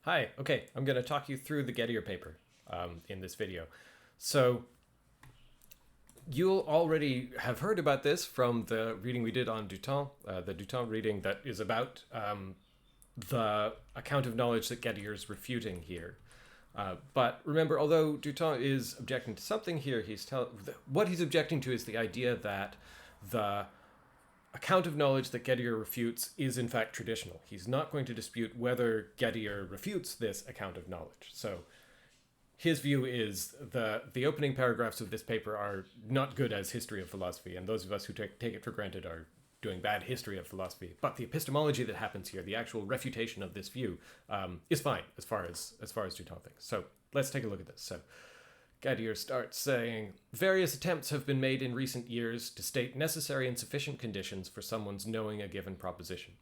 Hi, okay, I'm going to talk you through the Gettier paper in this video. So you'll already have heard about this from the reading we did on Duton, the Duton reading that is about the account of knowledge that Gettier is refuting here. But remember, although Duton is objecting to something here, what he's objecting to is the idea that the account of knowledge that Gettier refutes is in fact traditional. He's not going to dispute whether Gettier refutes this account of knowledge. So his view is the opening paragraphs of this paper are not good as history of philosophy, and those of us who take it for granted are doing bad history of philosophy. But the epistemology that happens here, the actual refutation of this view, is fine as far as Duton thinks. So let's take a look at this. So Gettier starts saying, various attempts have been made in recent years to state necessary and sufficient conditions for someone's knowing a given proposition.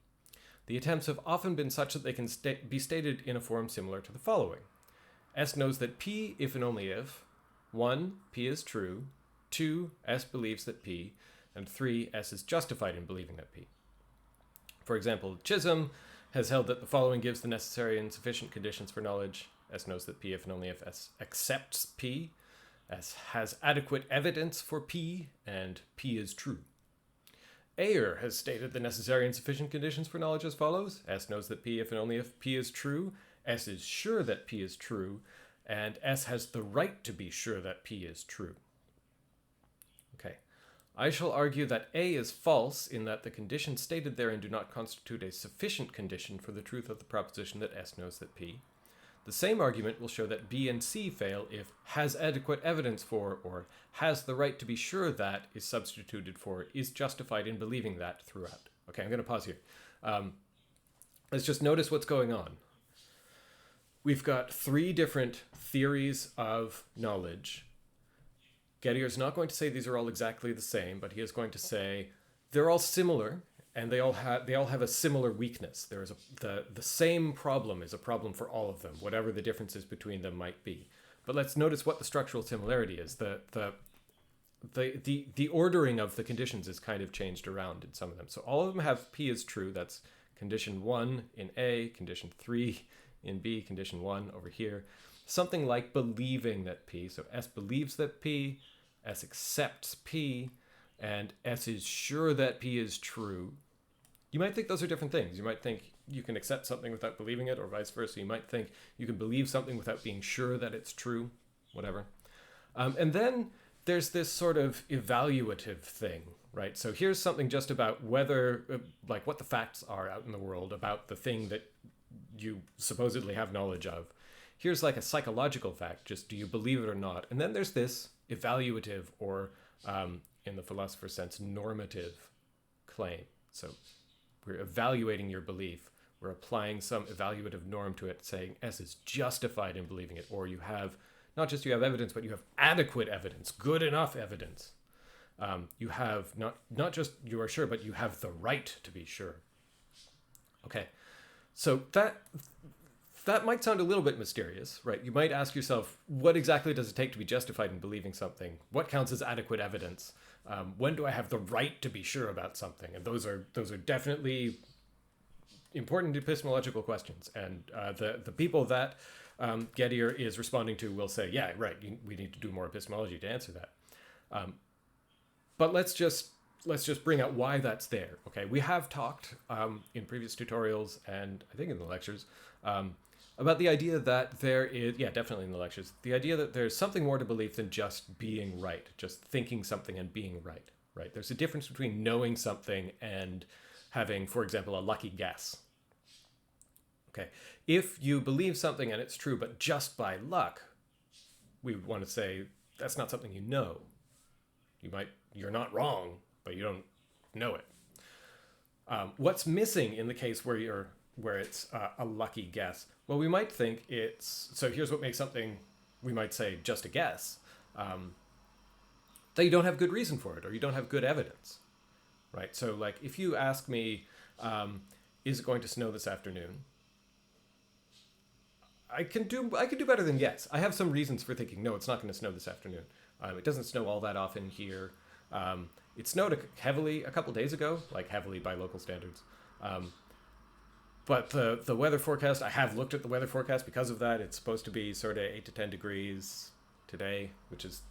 The attempts have often been such that they can be stated in a form similar to the following. S knows that P, if and only if, 1. P is true, 2. S believes that P, and 3. S is justified in believing that P. For example, Chisholm has held that the following gives the necessary and sufficient conditions for knowledge. S knows that P if and only if S accepts P, S has adequate evidence for P, and P is true. Ayer has stated the necessary and sufficient conditions for knowledge as follows. S knows that P if and only if P is true, S is sure that P is true, and S has the right to be sure that P is true. Okay. I shall argue that A is false in that the conditions stated therein do not constitute a sufficient condition for the truth of the proposition that S knows that P. The same argument will show that B and C fail if has adequate evidence for or has the right to be sure that is substituted for is justified in believing that throughout. Okay, I'm going to pause here. Let's just notice what's going on. We've got three different theories of knowledge. Gettier's not going to say these are all exactly the same, but he is going to say they're all similar, and they all have a similar weakness. There is the same problem is a problem for all of them, whatever the differences between them might be. But let's notice what the structural similarity is. The ordering of the conditions is kind of changed around in some of them. So all of them have P is true. That's condition 1 in A, condition 3 in B, condition 1 over here. Something like believing that P. So S believes that P, S accepts P, and S is sure that P is true. You might think those are different things. You might think you can accept something without believing it, or vice versa. You might think you can believe something without being sure that it's true, whatever. And then there's this sort of evaluative thing, right? So here's something just about whether, like what the facts are out in the world about the thing that you supposedly have knowledge of. Here's like a psychological fact, just do you believe it or not? And then there's this evaluative or in the philosopher's sense, normative claim. So we're evaluating your belief. We're applying some evaluative norm to it, saying S is justified in believing it, or you have, not just you have evidence, but you have adequate evidence, good enough evidence. You have not just you are sure, but you have the right to be sure. Okay, so that might sound a little bit mysterious, right? You might ask yourself, what exactly does it take to be justified in believing something? What counts as adequate evidence? When do I have the right to be sure about something? And those are definitely important epistemological questions. And the people that Gettier is responding to will say, yeah, right, we need to do more epistemology to answer that. But let's just bring out why that's there. Okay, we have talked in previous tutorials and I think in the lectures about the idea that there is, definitely in the lectures, the idea that there's something more to belief than just being right, just thinking something and being right, right? There's a difference between knowing something and having, for example, a lucky guess. Okay, if you believe something and it's true, but just by luck, we would want to say that's not something you know. You're not wrong, but you don't know it. What's missing in the case where it's a lucky guess? Well, we might think so here's what makes something, we might say, just a guess, that you don't have good reason for it, or you don't have good evidence, right? So like if you ask me, is it going to snow this afternoon? I can do better than yes. I have some reasons for thinking, no, it's not going to snow this afternoon. It doesn't snow all that often here. It snowed heavily a couple days ago, like heavily by local standards. But the weather forecast, I have looked at the weather forecast because of that. It's supposed to be sort of 8 to 10 degrees today, which is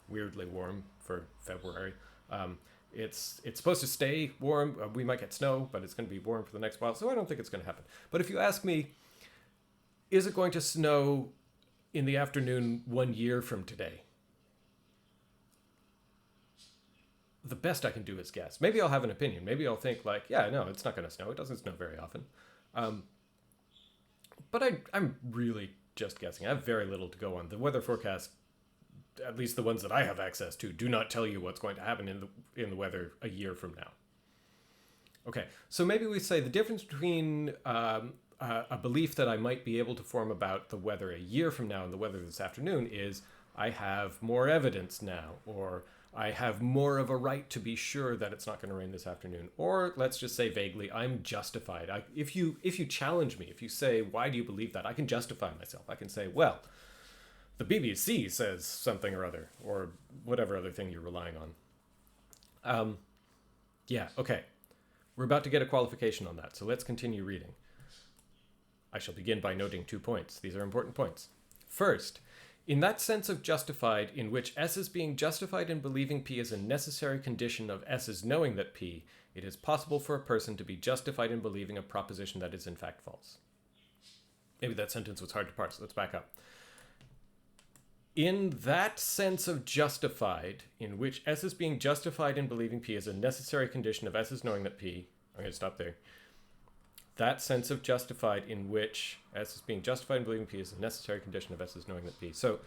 weirdly warm for February. It's supposed to stay warm. We might get snow, but it's going to be warm for the next while, so I don't think it's going to happen. But if you ask me, is it going to snow in the afternoon 1 year from today? The best I can do is guess. Maybe I'll have an opinion. Maybe I'll think like, yeah, no, it's not going to snow. It doesn't snow very often. But I'm really just guessing. I have very little to go on. The weather forecast, at least the ones that I have access to, do not tell you what's going to happen in the weather a year from now. Okay, so maybe we say the difference between a belief that I might be able to form about the weather a year from now and the weather this afternoon is I have more evidence now, or I have more of a right to be sure that it's not going to rain this afternoon. Or let's just say vaguely, I'm justified. If you challenge me, if you say, why do you believe that? I can justify myself. I can say, well, the BBC says something or other, or whatever other thing you're relying on. Yeah, okay. We're about to get a qualification on that, so let's continue reading. I shall begin by noting 2 points. These are important points. First, in that sense of justified in which S is being justified in believing P is a necessary condition of S's knowing that P, it is possible for a person to be justified in believing a proposition that is in fact false. Maybe that sentence was hard to parse. Let's back up. In that sense of justified in which S is being justified in believing P is a necessary condition of S's knowing that P, I'm going to stop there. That sense of justified in which S is being justified in believing P is a necessary condition of S's knowing that P. So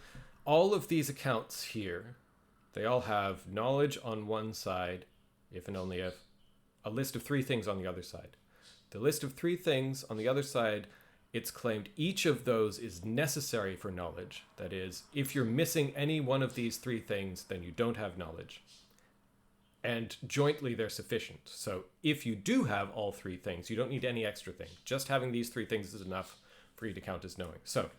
all of these accounts here, they all have knowledge on one side, if and only if, a list of 3 things on the other side. The list of 3 things on the other side, it's claimed each of those is necessary for knowledge. That is, if you're missing any one of these 3 things, then you don't have knowledge. And jointly they're sufficient. So if you do have all 3 things, you don't need any extra thing. Just having these 3 things is enough for you to count as knowing. So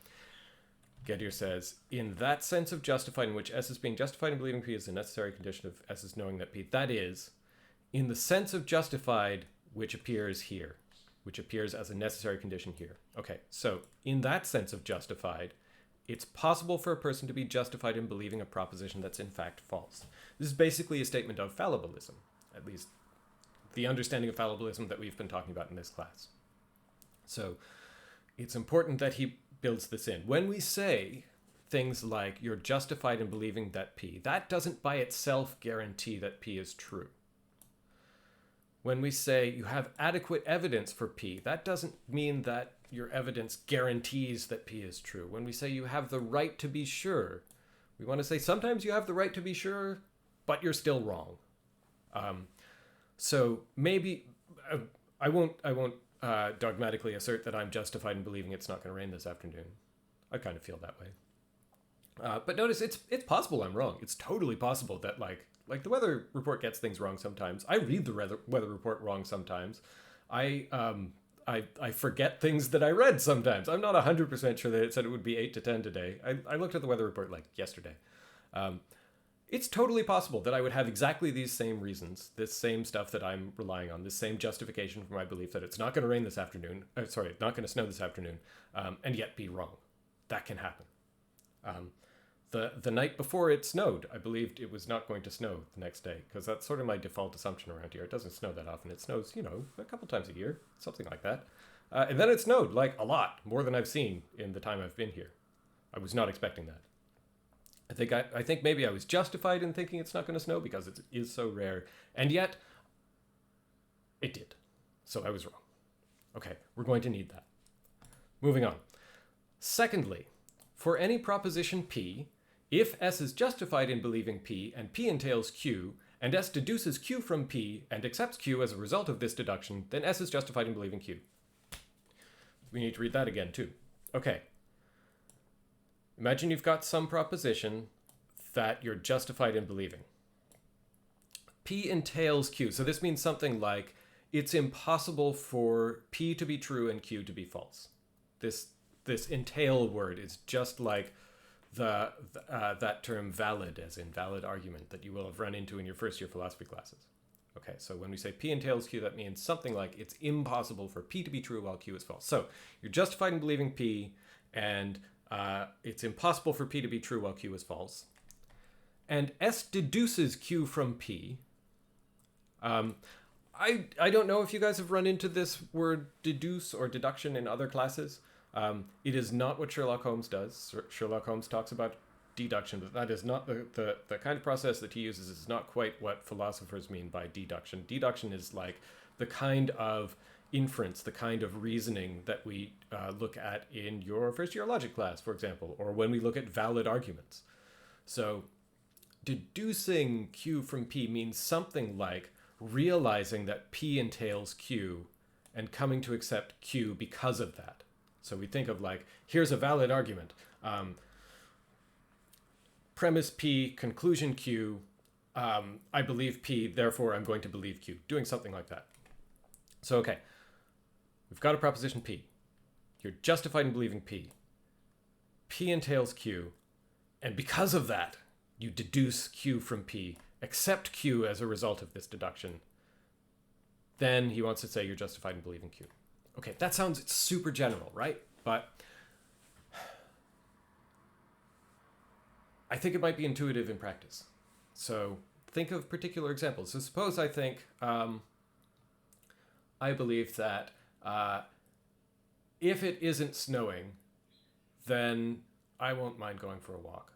Gettier says, in that sense of justified in which S is being justified in believing P is a necessary condition of S's knowing that P, that is, in the sense of justified which appears here, which appears as a necessary condition here. Okay, so in that sense of justified, it's possible for a person to be justified in believing a proposition that's in fact false. This is basically a statement of fallibilism, at least the understanding of fallibilism that we've been talking about in this class. So it's important that he builds this in. When we say things like you're justified in believing that P, that doesn't by itself guarantee that P is true. When we say you have adequate evidence for P, that doesn't mean that your evidence guarantees that P is true. When we say you have the right to be sure, we want to say sometimes you have the right to be sure, but you're still wrong. So maybe I won't dogmatically assert that I'm justified in believing it's not going to rain this afternoon. I kind of feel that way. But notice it's possible I'm wrong. It's totally possible that like the weather report gets things wrong sometimes. I read the weather report wrong sometimes. I forget things that I read sometimes. I'm not 100% sure that it said it would be 8 to 10 today. I looked at the weather report like yesterday. It's totally possible that I would have exactly these same reasons, this same stuff that I'm relying on, this same justification for my belief that it's not going to rain this afternoon, not going to snow this afternoon, and yet be wrong. That can happen. The night before it snowed, I believed it was not going to snow the next day, because that's sort of my default assumption around here. It doesn't snow that often. It snows, a couple times a year, something like that. And then it snowed, like, a lot, more than I've seen in the time I've been here. I was not expecting that. I think maybe I was justified in thinking it's not going to snow because it is so rare, and yet it did. So I was wrong. Okay, we're going to need that. Moving on. Secondly, for any proposition P, if S is justified in believing P and P entails Q, and S deduces Q from P and accepts Q as a result of this deduction, then S is justified in believing Q. We need to read that again too. Okay. Imagine you've got some proposition that you're justified in believing. P entails Q. So this means something like it's impossible for P to be true and Q to be false. This entail word is just like that term valid, as in valid argument, that you will have run into in your first year philosophy classes. Okay, so when we say P entails Q, that means something like it's impossible for P to be true while Q is false. So you're justified in believing P, and it's impossible for P to be true while Q is false. And S deduces Q from P. I don't know if you guys have run into this word deduce or deduction in other classes. It is not what Sherlock Holmes does. Sherlock Holmes talks about deduction, but that is not the kind of process that he uses is not quite what philosophers mean by deduction. Deduction is like the kind of inference, the kind of reasoning that we look at in your first year logic class, for example, or when we look at valid arguments. So deducing Q from P means something like realizing that P entails Q and coming to accept Q because of that. So we think of like, here's a valid argument. Premise P, conclusion Q, I believe P, therefore I'm going to believe Q. Doing something like that. So, okay, we've got a proposition P. You're justified in believing P. P entails Q, and because of that, you deduce Q from P, accept Q as a result of this deduction. Then he wants to say you're justified in believing Q. Okay, that sounds super general, right? But I think it might be intuitive in practice. So think of particular examples. So suppose I think, I believe that if it isn't snowing, then I won't mind going for a walk.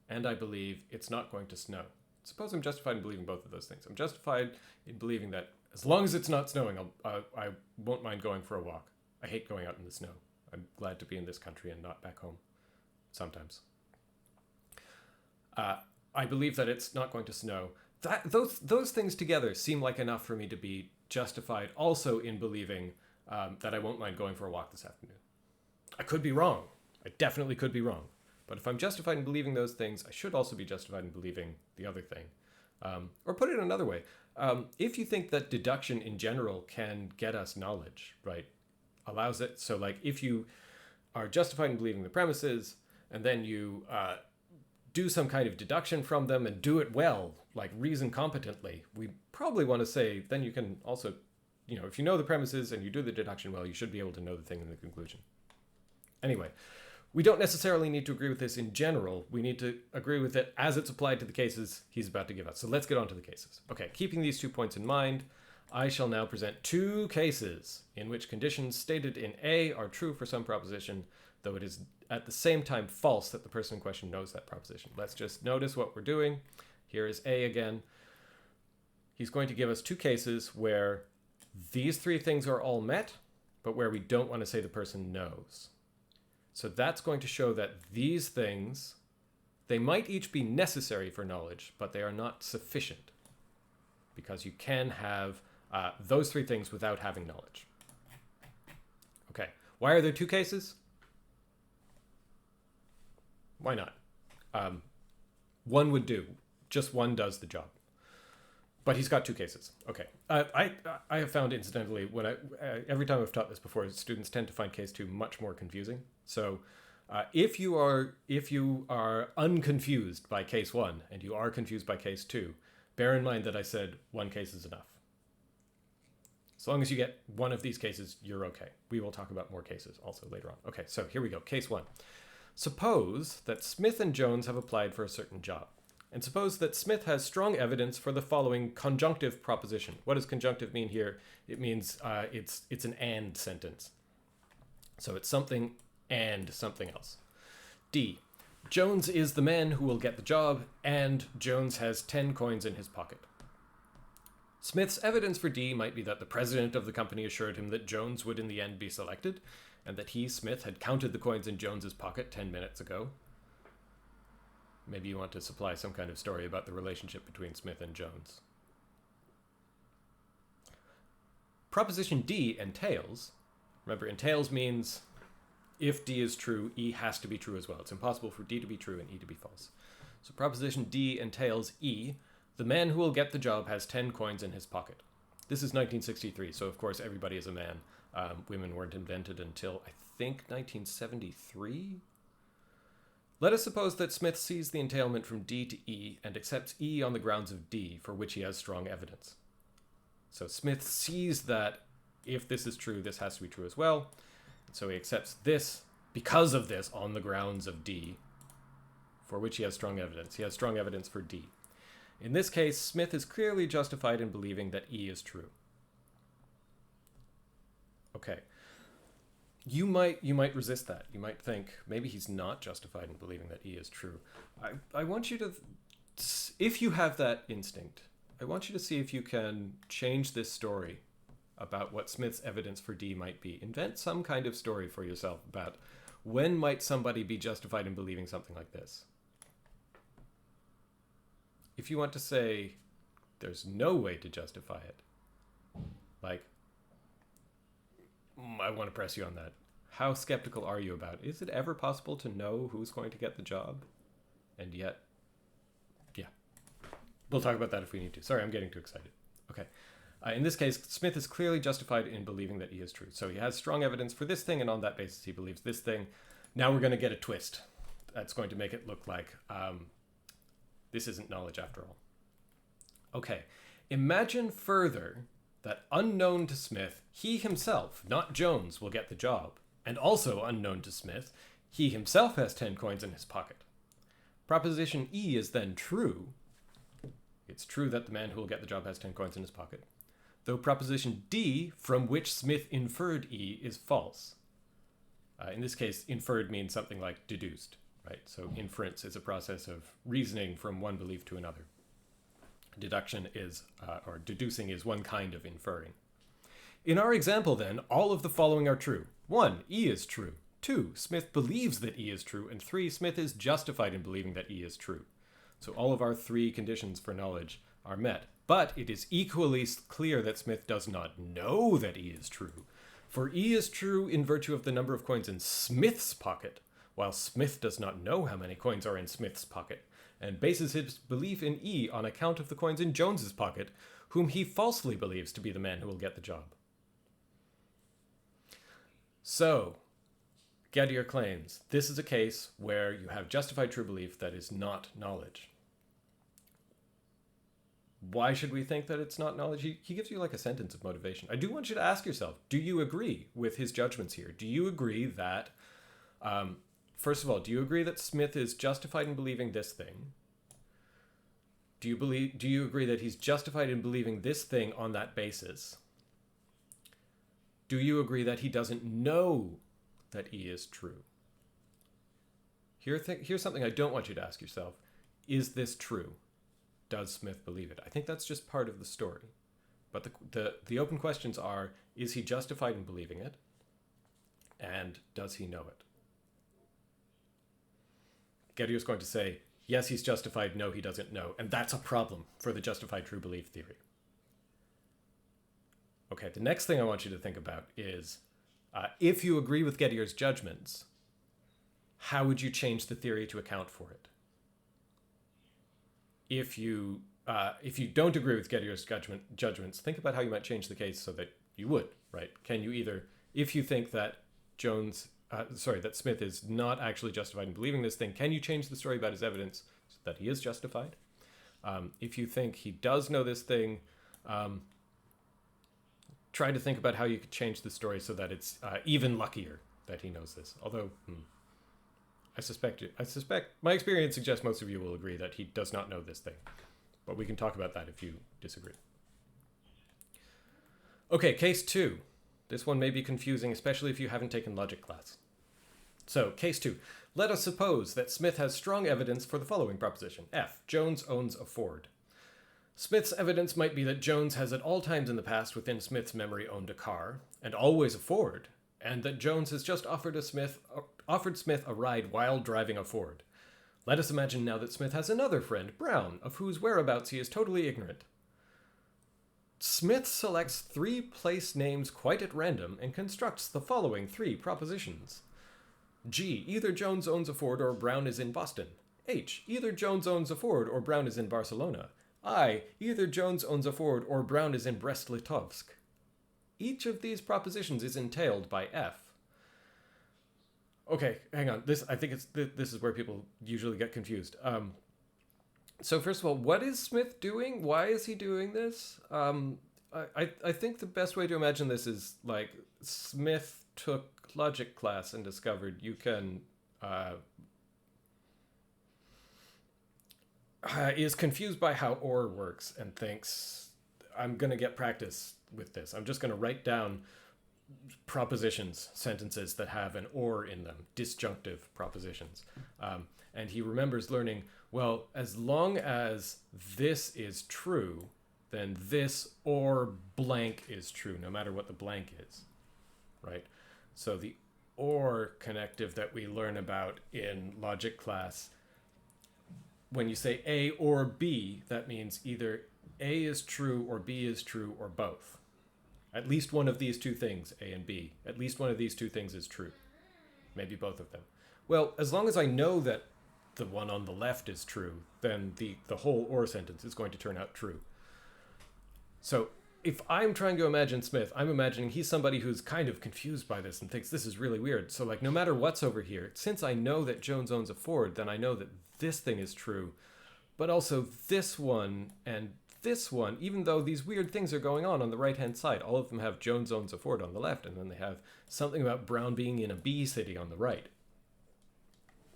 And I believe it's not going to snow. Suppose I'm justified in believing both of those things. I'm justified in believing that as long as it's not snowing, I won't mind going for a walk. I hate going out in the snow. I'm glad to be in this country and not back home sometimes. I believe that it's not going to snow. Those things together seem like enough for me to be justified also in believing that I won't mind going for a walk this afternoon. I could be wrong. I definitely could be wrong. But if I'm justified in believing those things, I should also be justified in believing the other thing. Or put it another way, if you think that deduction in general can get us knowledge, right, allows it. So like if you are justified in believing the premises, and then you do some kind of deduction from them and do it well, like reason competently, we probably want to say then you can also, if you know the premises and you do the deduction well, you should be able to know the thing in the conclusion. Anyway, we don't necessarily need to agree with this in general. We need to agree with it as it's applied to the cases he's about to give us. So let's get on to the cases. Okay, keeping these 2 points in mind, I shall now present 2 cases in which conditions stated in A are true for some proposition, though it is at the same time false that the person in question knows that proposition. Let's just notice what we're doing. Here is A again. He's going to give us 2 cases where these 3 things are all met, but where we don't want to say the person knows. So that's going to show that these things, they might each be necessary for knowledge, but they are not sufficient, because you can have those 3 things without having knowledge. Okay, why are there 2 cases? Why not? One would do. Just one does the job. But he's got 2 cases. Okay. I have found, incidentally, every time I've taught this before, students tend to find case 2 much more confusing. So if you are unconfused by case 1 and you are confused by case 2, bear in mind that I said 1 case is enough. As long as you get 1 of these cases, you're okay. We will talk about more cases also later on. Okay, so here we go. Case 1. Suppose that Smith and Jones have applied for a certain job. And suppose that Smith has strong evidence for the following conjunctive proposition. What does conjunctive mean here? It means it's an and sentence. So it's something and something else. D. Jones is the man who will get the job, and Jones has 10 coins in his pocket. Smith's evidence for D might be that the president of the company assured him that Jones would in the end be selected, and that he, Smith, had counted the coins in Jones's pocket 10 minutes ago. Maybe you want to supply some kind of story about the relationship between Smith and Jones. Proposition D entails. Remember, entails means if D is true, E has to be true as well. It's impossible for D to be true and E to be false. So proposition D entails E. The man who will get the job has 10 coins in his pocket. This is 1963, so of course everybody is a man. Women weren't invented until, I think, 1973? Let us suppose that Smith sees the entailment from D to E and accepts E on the grounds of D, for which he has strong evidence. So Smith sees that if this is true, this has to be true as well. So he accepts this because of this on the grounds of D, for which he has strong evidence. He has strong evidence for D. In this case, Smith is clearly justified in believing that E is true. Okay. You might resist that. You might think maybe he's not justified in believing that E is true. I want you to, if you have that instinct, I want you to see if you can change this story about what Smith's evidence for D might be. Invent some kind of story for yourself about when might somebody be justified in believing something like this. If you want to say there's no way to justify it, like, I want to press you on that. How skeptical are you about it? Is it ever possible to know who's going to get the job? And yet, yeah. We'll talk about that if we need to. Sorry, I'm getting too excited. Okay. In this case, Smith is clearly justified in believing that E is true. So he has strong evidence for this thing, and on that basis he believes this thing. Now we're going to get a twist. That's going to make it look like this isn't knowledge after all. Okay. Imagine further that unknown to Smith, he himself, not Jones, will get the job. And also unknown to Smith, he himself has 10 coins in his pocket. Proposition E is then true. It's true that the man who will get the job has 10 coins in his pocket. Though proposition D, from which Smith inferred E, is false. In this case, inferred means something like deduced, right? So inference is a process of reasoning from one belief to another. Deduction is, or deducing is one kind of inferring. In our example then, all of the following are true. 1, E is true. 2, Smith believes that E is true. And 3, Smith is justified in believing that E is true. So all of our 3 conditions for knowledge are met. But it is equally clear that Smith does not know that E is true. For E is true in virtue of the number of coins in Smith's pocket, while Smith does not know how many coins are in Smith's pocket, and bases his belief in E on account of the coins in Jones's pocket, whom he falsely believes to be the man who will get the job. So, Gettier claims this is a case where you have justified true belief that is not knowledge. Why should we think that it's not knowledge? He gives you like a sentence of motivation. I do want you to ask yourself, do you agree with his judgments here? Do you agree that, first of all, do you agree that Smith is justified in believing this thing? Do you agree that he's justified in believing this thing on that basis? Do you agree that he doesn't know that E is true? Here's something I don't want you to ask yourself. Is this true? Does Smith believe it? I think that's just part of the story. But the open questions are, is he justified in believing it? And does he know it? Gettier's going to say, yes, he's justified, no, he doesn't know. And that's a problem for the justified true belief theory. Okay, the next thing I want you to think about is, if you agree with Gettier's judgments, how would you change the theory to account for it? If you don't agree with Gettier's judgments, think about how you might change the case so that you would, right? Can you either, if you think that that Smith is not actually justified in believing this thing, can you change the story about his evidence so that he is justified? If you think he does know this thing, try to think about how you could change the story so that it's even luckier that he knows this. Although, I suspect my experience suggests most of you will agree that he does not know this thing. But we can talk about that if you disagree. Okay, case 2. This one may be confusing, especially if you haven't taken logic class. So, case 2. Let us suppose that Smith has strong evidence for the following proposition. F. Jones owns a Ford. Smith's evidence might be that Jones has at all times in the past within Smith's memory owned a car, and always a Ford, and that Jones has just offered Smith a ride while driving a Ford. Let us imagine now that Smith has another friend, Brown, of whose whereabouts he is totally ignorant. Smith selects 3 place names quite at random and constructs the following 3 propositions. G. Either Jones owns a Ford or Brown is in Boston. H. Either Jones owns a Ford or Brown is in Barcelona. I. Either Jones owns a Ford or Brown is in Brest-Litovsk. Each of these propositions is entailed by F. Okay, hang on. I think this is where people usually get confused. So first of all, what is Smith doing? Why is he doing this? I think the best way to imagine this is like Smith took logic class and discovered you can is confused by how OR works and thinks, I'm going to get practice with this. I'm just going to write down propositions, sentences that have an OR in them, disjunctive propositions. And he remembers learning, well, as long as this is true, then this or blank is true, no matter what the blank is, right? So the OR connective that we learn about in logic class, when you say A or B, that means either A is true or B is true or both. At least one of these two things, A and B, at least one of these two things is true. Maybe both of them. Well, as long as I know that the one on the left is true, then the whole OR sentence is going to turn out true. So if I'm trying to imagine Smith, I'm imagining he's somebody who's kind of confused by this and thinks this is really weird. So like no matter what's over here, since I know that Jones owns a Ford, then I know that this thing is true. But also this one and this one, even though these weird things are going on the right-hand side, all of them have Jones owns a Ford on the left, and then they have something about Brown being in a bee city on the right.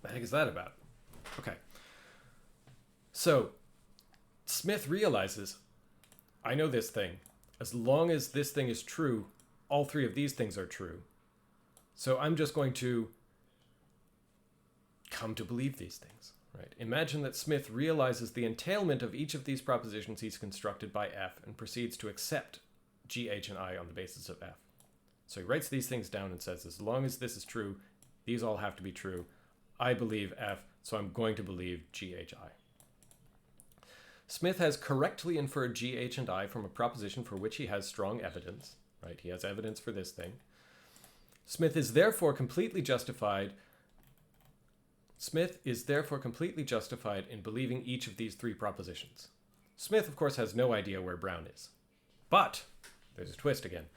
What the heck is that about? Okay. So Smith realizes, I know this thing. As long as this thing is true, all three of these things are true. So I'm just going to come to believe these things, right? Imagine that Smith realizes the entailment of each of these propositions he's constructed by F and proceeds to accept G, H, and I on the basis of F. So he writes these things down and says, as long as this is true, these all have to be true. I believe F, so I'm going to believe G, H, I. Smith has correctly inferred G, H, and I from a proposition for which he has strong evidence, right? He has evidence for this thing. Smith is therefore completely justified in believing each of these three propositions. Smith, of course, has no idea where Brown is. But there's a twist again.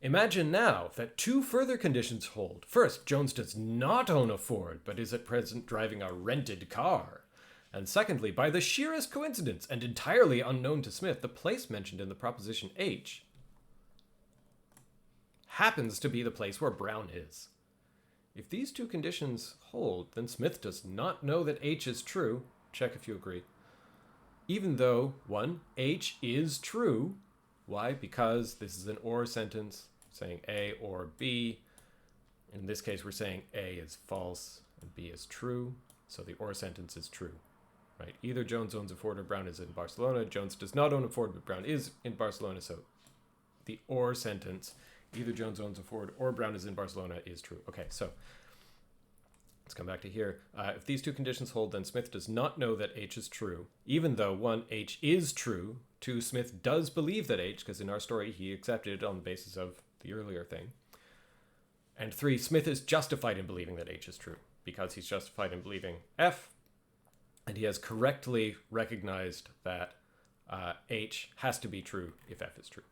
Imagine now that two further conditions hold. First, Jones does not own a Ford, but is at present driving a rented car. And secondly, by the sheerest coincidence, and entirely unknown to Smith, the place mentioned in the proposition H happens to be the place where Brown is. If these two conditions hold, then Smith does not know that H is true. Check if you agree. Even though, 1, H is true. Why? Because this is an OR sentence saying A or B. In this case, we're saying A is false and B is true. So the OR sentence is true. Right? Either Jones owns a Ford or Brown is in Barcelona. Jones does not own a Ford, but Brown is in Barcelona. So the OR sentence, either Jones owns a Ford or Brown is in Barcelona, is true. Okay, so let's come back to here. If these two conditions hold, then Smith does not know that H is true, even though 1, H is true. 2, Smith does believe that H, because in our story he accepted it on the basis of the earlier thing. And 3, Smith is justified in believing that H is true, because he's justified in believing F, and he has correctly recognized that H has to be true if F is true.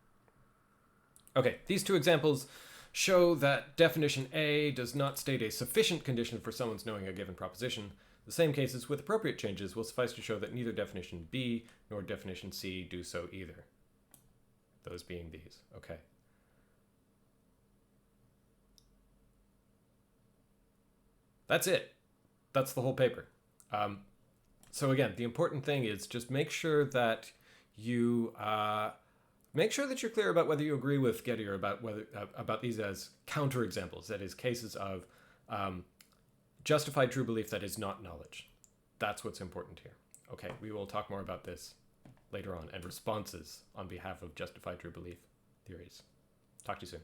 Okay, these two examples show that definition A does not state a sufficient condition for someone's knowing a given proposition. The same cases with appropriate changes will suffice to show that neither definition B nor definition C do so either. Those being these. Okay. That's it. That's the whole paper. So again, the important thing is just make sure that you you're clear about whether you agree with Gettier about these as counterexamples, that is, cases of justified true belief that is not knowledge. That's what's important here. Okay, we will talk more about this later on, and responses on behalf of justified true belief theories. Talk to you soon.